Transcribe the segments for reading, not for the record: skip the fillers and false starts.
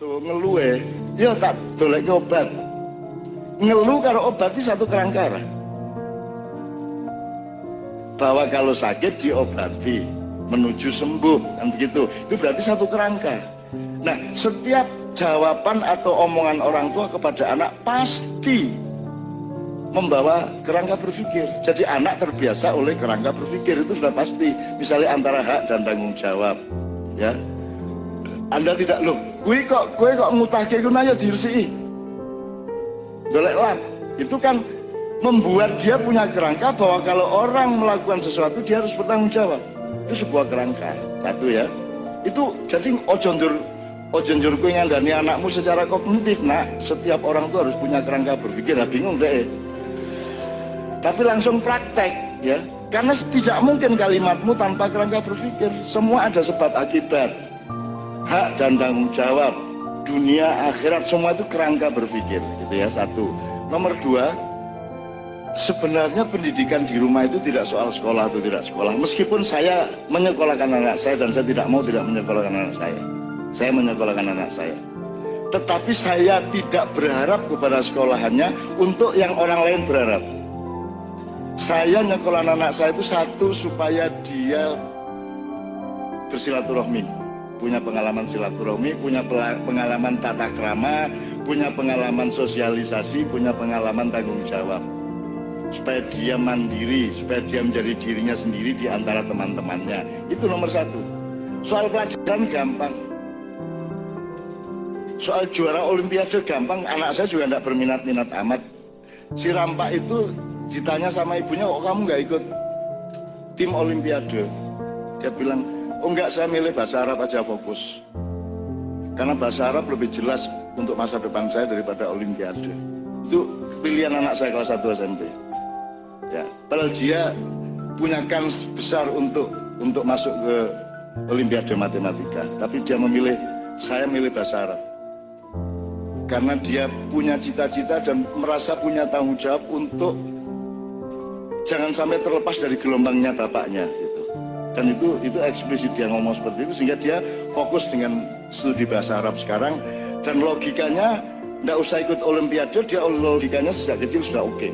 Tuh ngeluh ya tak dolek obat. Ngeluh karo obat itu satu kerangka. Bahwa kalau sakit diobati menuju sembuh kan begitu. Itu berarti satu kerangka. Nah, setiap jawaban atau omongan orang tua kepada anak pasti membawa kerangka berpikir. Jadi anak terbiasa oleh kerangka berpikir, itu sudah pasti. Misalnya antara hak dan tanggung jawab, ya. Anda tidak, loh, kue kok ngutahke ku naya dirsii. Golek lap. Itu kan membuat dia punya kerangka bahwa kalau orang melakukan sesuatu dia harus bertanggung jawab. Itu sebuah kerangka. Satu ya. Itu jadi ojo njur kue ngandani anakmu secara kognitif. Nah, setiap orang tuh harus punya kerangka berpikir. Nah, bingung deh. Tapi langsung praktek ya. Karena tidak mungkin kalimatmu tanpa kerangka berpikir. Semua ada sebab akibat. Hak dan tanggung jawab, dunia akhirat, semua itu kerangka berpikir gitu ya. Satu. Nomor dua, sebenarnya pendidikan di rumah itu tidak soal sekolah atau tidak sekolah. Meskipun saya menyekolahkan anak saya dan saya tidak mau tidak menyekolahkan anak saya menyekolahkan anak saya, tetapi saya tidak berharap kepada sekolahannya untuk yang orang lain berharap. Saya nyekolah anak saya itu satu, supaya dia bersilaturahmi, punya pengalaman silaturahmi, punya pengalaman tata krama, punya pengalaman sosialisasi, punya pengalaman tanggung jawab, supaya dia mandiri, supaya dia menjadi dirinya sendiri di antara teman-temannya. Itu nomor satu. Soal pelajaran gampang, soal juara olimpiade gampang. Anak saya juga tidak berminat-minat amat. Si Rampak itu ditanya sama ibunya, kok kamu nggak ikut tim olimpiade? Dia bilang, oh enggak, saya milih bahasa Arab aja fokus. Karena bahasa Arab lebih jelas untuk masa depan saya daripada olimpiade. Itu pilihan anak saya kelas 1 SMP. Ya, padahal dia punya kans besar untuk masuk ke olimpiade matematika, tapi dia memilih, saya milih bahasa Arab. Karena dia punya cita-cita dan merasa punya tanggung jawab untuk jangan sampai terlepas dari gelombangnya bapaknya gitu. Dan itu eksplisit dia ngomong seperti itu, sehingga dia fokus dengan studi bahasa Arab sekarang. Dan logikanya tidak usah ikut olimpiade, dia logikanya sejak kecil sudah oke.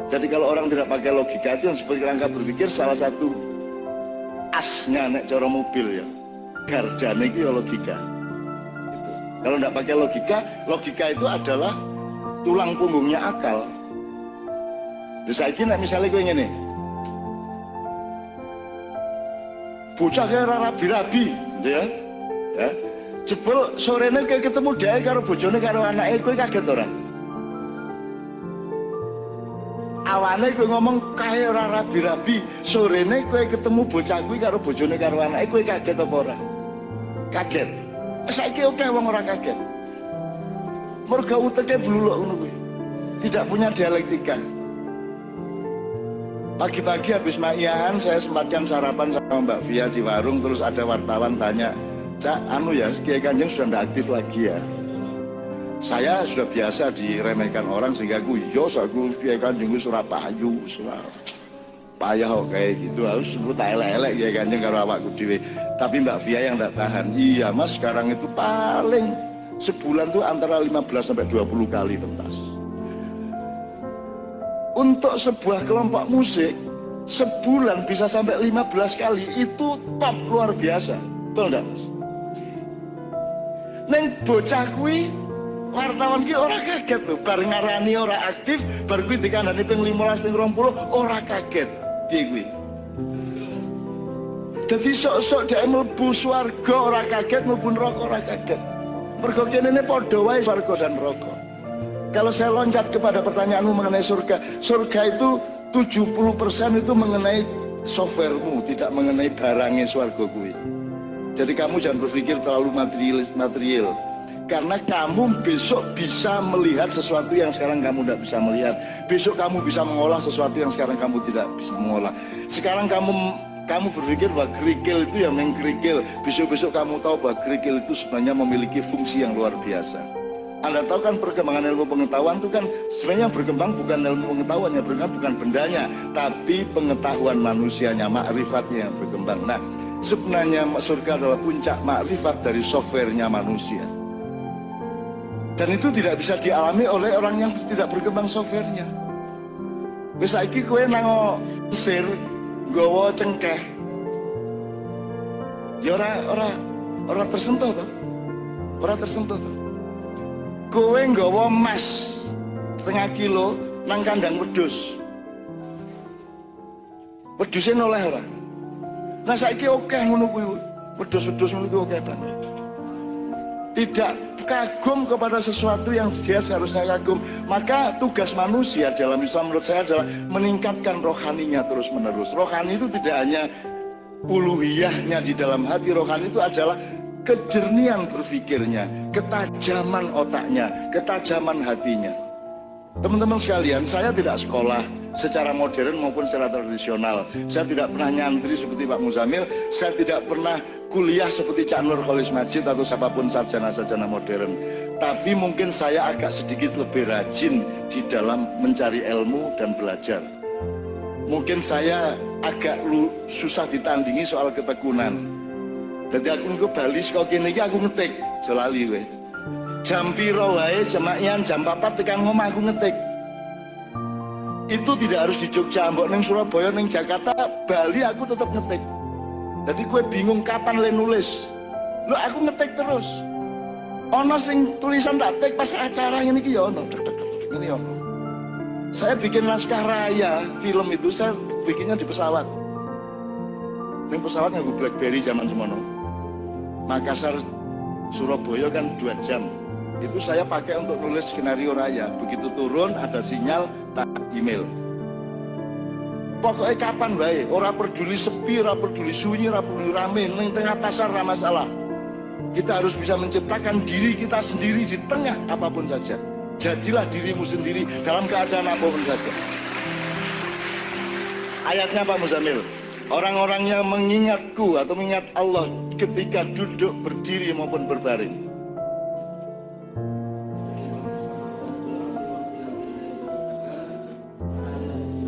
Jadi kalau orang tidak pakai logika, itu yang seperti kerangka berpikir, salah satu asnya nek cara mobil ya, gardane itu ya logika gitu. Kalau tidak pakai logika itu adalah tulang punggungnya akal. Bisa nek misalnya gue ngene, bocah kayak rabi-rabi, ya, jebol sorene kayak ketemu dia karo bojone karo anaknya, kowe kaget ora? Awane kowe ngomong kayak ora rabi-rabi, sorene kowe ketemu bocah kuwi karo bojone karo anaknya, kowe kaget apa ora? Kaget. Saiki oke wong ora kaget. Merga uteke bluluk ngono kuwi. Tidak punya dialektika. Pagi-pagi habis ma'iyahan, saya sempatkan sarapan sama Mbak Via di warung, terus ada wartawan tanya, Cak, ya, Kiai Kanjeng sudah tidak aktif lagi ya? Saya sudah biasa diremehkan orang, sehingga aku Kiai Kanjeng Surapayu, payah kok kayak gitu, harus sebut elek-elek Kiai Kanjeng karo awakku dhewe. Tapi Mbak Via yang tidak tahan, iya mas, sekarang itu paling sebulan tuh antara 15 sampai 20 kali pentas. Untuk sebuah kelompok musik, sebulan bisa sampai 15 kali, itu top luar biasa. Betul enggak, Mas? Neng bocah kuwi wartawan ki ora kaget lho, bar ngarani ora aktif, bar kuwi dikandani ping 15 ping 20 ora kaget. Piye kuwi? Dadi sok-sok dhek mlebu swarga ora kaget, mlebu neraka ora kaget. Mergo kene padha wae swarga dan neraka. Kalau saya loncat kepada pertanyaanmu mengenai surga, surga itu 70% itu mengenai softwaremu, tidak mengenai barangnya swarga kuwi. Jadi kamu jangan berpikir terlalu material. Karena kamu besok bisa melihat sesuatu yang sekarang kamu tidak bisa melihat. Besok kamu bisa mengolah sesuatu yang sekarang kamu tidak bisa mengolah. Sekarang kamu berpikir bahwa kerikil itu yang mengkerikil. Besok-besok kamu tahu bahwa kerikil itu sebenarnya memiliki fungsi yang luar biasa. Anda tahu kan perkembangan ilmu pengetahuan itu kan sebenarnya yang berkembang bukan ilmu pengetahuan, yang berkembang bukan bendanya, tapi pengetahuan manusianya, ma'rifatnya yang berkembang. Nah, sebenarnya surga adalah puncak ma'rifat dari softwarenya manusia. Dan itu tidak bisa dialami oleh orang yang tidak berkembang softwarenya. Wis saiki kowe nang Mesir nggawa cengkeh. Ya ora tersentuh to. Ora tersentuh to. Kowe nggawa emas setengah kilo nang kandang wedhus. Wedhuse noleh ora. Nah saiki akeh ngono kuwi. Wedhus-wedhus ngono kuwi akeh banget. Tidak kagum kepada sesuatu yang dia seharusnya kagum. Maka tugas manusia dalam Islam menurut saya adalah meningkatkan rohaninya terus menerus. Rohani itu tidak hanya uluhiyahnya di dalam hati. Rohani itu adalah kejernihan berpikirnya, ketajaman otaknya, ketajaman hatinya. Teman-teman sekalian, saya tidak sekolah secara modern maupun secara tradisional. Saya tidak pernah nyantri seperti Pak Muzamil. Saya tidak pernah kuliah seperti Cak Nur Kholis Majid atau siapapun sarjana-sarjana modern. Tapi mungkin saya agak sedikit lebih rajin di dalam mencari ilmu dan belajar. Mungkin saya agak susah ditandingi soal ketekunan. Jadi aku ke Bali saka kene iki aku ngetik, aja lali kowe. Jam piro wae jamakian jam 4 tekan ngomah aku ngetik. Itu tidak harus di Jogja, mbok ning Surabaya, ning Jakarta, Bali aku tetap ngetik. Jadi gue bingung kapan le nulis. Lho aku ngetik terus. Ono sing tulisan tak tik pas acara ngene iki ya ono. Ngene ono. Saya bikin naskah raya film itu saya bikinnya di pesawat. Ning pesawat nganggo BlackBerry zaman semono. Makassar Surabaya kan 2 jam. Itu saya pakai untuk nulis skenario raya. Begitu turun ada sinyal tak email. Pokoknya kapan baik, ora peduli sepi, ora peduli sunyi, ora peduli rame, ning tengah pasar ora masalah. Kita harus bisa menciptakan diri kita sendiri di tengah apapun saja. Jadilah dirimu sendiri dalam keadaan apapun saja. Ayatnya Pak Muzamil, orang-orang yang mengingatku atau mengingat Allah ketika duduk, berdiri maupun berbaring.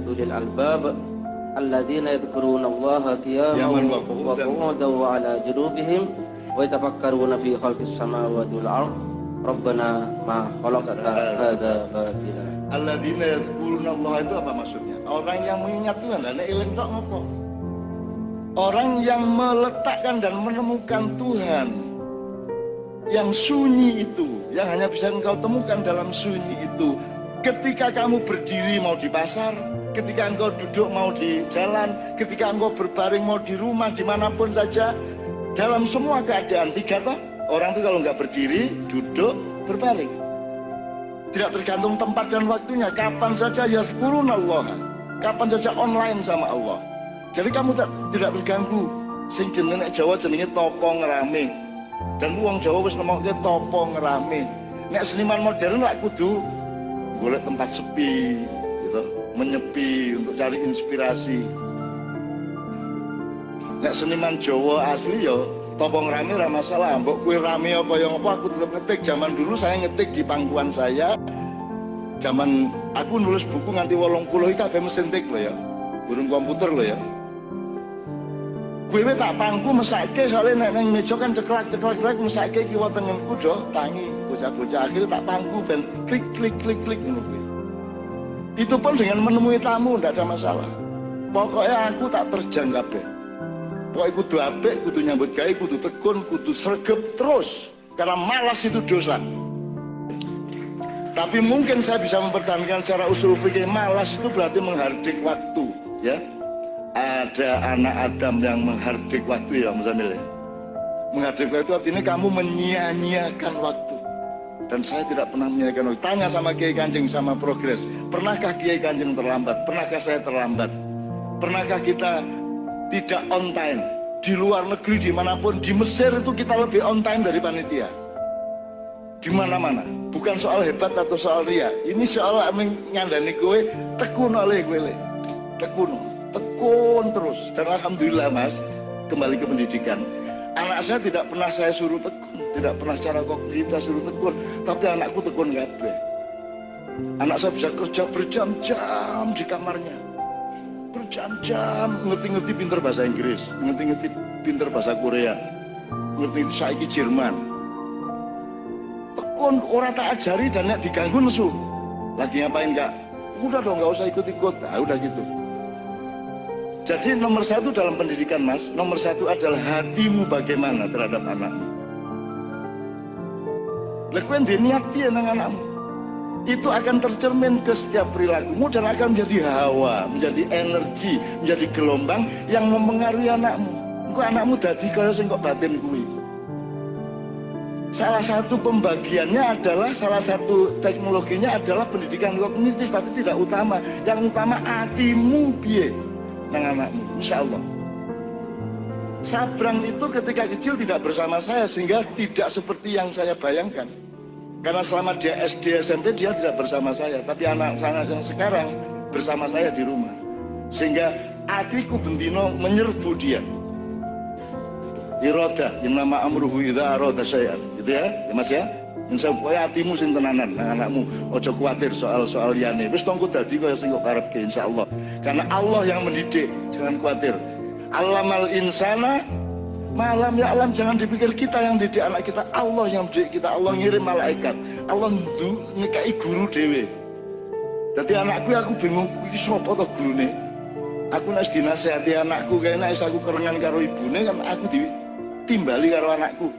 Ulil albab alladzina yadhkuruna Allaha qiyaman wa qu'udan wa 'ala junubihim wa yatafakkaruna fi khalqis samawati wal ardh rabbana ma khalaqta hadza batila. Alladzina yadhkuruna Allah itu apa maksudnya? Orang yang mengingat Tuhan. Lah nek eling tok ngopo? Orang yang meletakkan dan menemukan Tuhan yang sunyi itu, yang hanya bisa engkau temukan dalam sunyi itu. Ketika kamu berdiri mau di pasar, ketika engkau duduk mau di jalan, ketika engkau berbaring mau di rumah, dimanapun saja, dalam semua keadaan. 3 toh, orang itu kalau nggak berdiri, duduk, berbaring. Tidak tergantung tempat dan waktunya, kapan saja yazkurunallah, kapan saja online sama Allah. Jadi kamu tidak terganggu. Sing jenenge Jawa jenenge topo ngerame. Dan wong Jawa wis nemokke topo ngerame. Nek seniman modern lak kudu golek tempat sepi gitu, menyepi untuk cari inspirasi. Nek seniman Jawa asli ya topo ngerame ora masalah. Mbok kuwi rame apa ya apa aku tetap ngetik. Zaman dulu saya ngetik di pangkuan saya. Zaman aku nulis buku nganti 80 iki kabeh mesin tik lho ya. Burung komputer lho ya. Gue tak pangku mesake soalnya nek meja kan ceklak-ceklak mesake kiwa tengenku do tangi bocah-bocah akhirnya tak pangku ben klik ngono kuwi. Itu pun dengan menemui tamu ndak ada masalah. Pokoknya aku tak terjang kabeh. Pokoknya kudu apik, kudu nyambut gawe, kudu tekun, kudu sregep terus karena malas itu dosa. Tapi mungkin saya bisa mempertahankan secara usul fikih malas itu berarti menghardik waktu, ya. Ada anak Adam yang menghardik waktu ya Muzamil ya. Menghardik waktu artinya kamu menyia-nyiakan waktu. Dan saya tidak pernah menyia-nyiakan waktu. Tanya sama Kiai Kanjeng sama Progres, pernahkah Kiai Kanjeng terlambat? Pernahkah saya terlambat? Pernahkah kita tidak on time? Di luar negeri dimanapun, di Mesir itu kita lebih on time dari panitia. Di mana-mana. Bukan soal hebat atau soal ria. Ini soal nyandani kowe tekun oleh kowe. Tekun terus. Dan alhamdulillah Mas, kembali ke pendidikan. Anak saya tidak pernah saya suruh tekun, tidak pernah secara kognitif suruh tekun, tapi anakku tekun kabeh. Anak saya bisa kerja berjam-jam di kamarnya. Berjam-jam, ngerti-ngerti pinter bahasa Inggris, ngerti-ngerti pinter bahasa Korea, ngerti saiki Jerman. kon ora tak ajari dan nek diganggu nesu. Lagi ngapain Kak? Udah dong, nggak usah ikut-ikut. Nah, udah gitu. Jadi nomor satu dalam pendidikan Mas, nomor satu adalah hatimu bagaimana terhadap anakmu. Lekuen niat piye nang anakmu. Itu akan tercermin ke setiap perilakumu dan akan menjadi hawa, menjadi energi, menjadi gelombang yang mempengaruhi anakmu. Engko anakmu dadi kaya sing kok batin kuwi. Salah satu pembagiannya adalah, salah satu teknologinya adalah pendidikan kognitif, tapi tidak utama. Yang utama hatimu piye nang anakmu, insya Allah. Sabrang itu ketika kecil tidak bersama saya, sehingga tidak seperti yang saya bayangkan. Karena selama dia SD, SMP dia tidak bersama saya, tapi anak-anak yang sekarang bersama saya di rumah. Sehingga hatiku bendino menyerbu dia. Iroda, yang nama amruhu idza arada syai'an, gitu ya Mas ya. Insya Allah hatimu sing tenanan nang anakmu, ojo khawatir soal liyane. Wis tongku dadi kaya sing kok karepke insyaallah. Karena Allah yang mendidik, jangan khawatir. Allamal insana malam ya alam, jangan dipikir kita yang didik anak kita, Allah yang didik kita. Allah ngirim malaikat, Allah ngikai guru dewe. Jadi anakku aku bingung, iki sapa to gurune? Aku nek dinasehati anakku kayaknya aku kerengan karo ibune kan aku ditimbali karo anakku.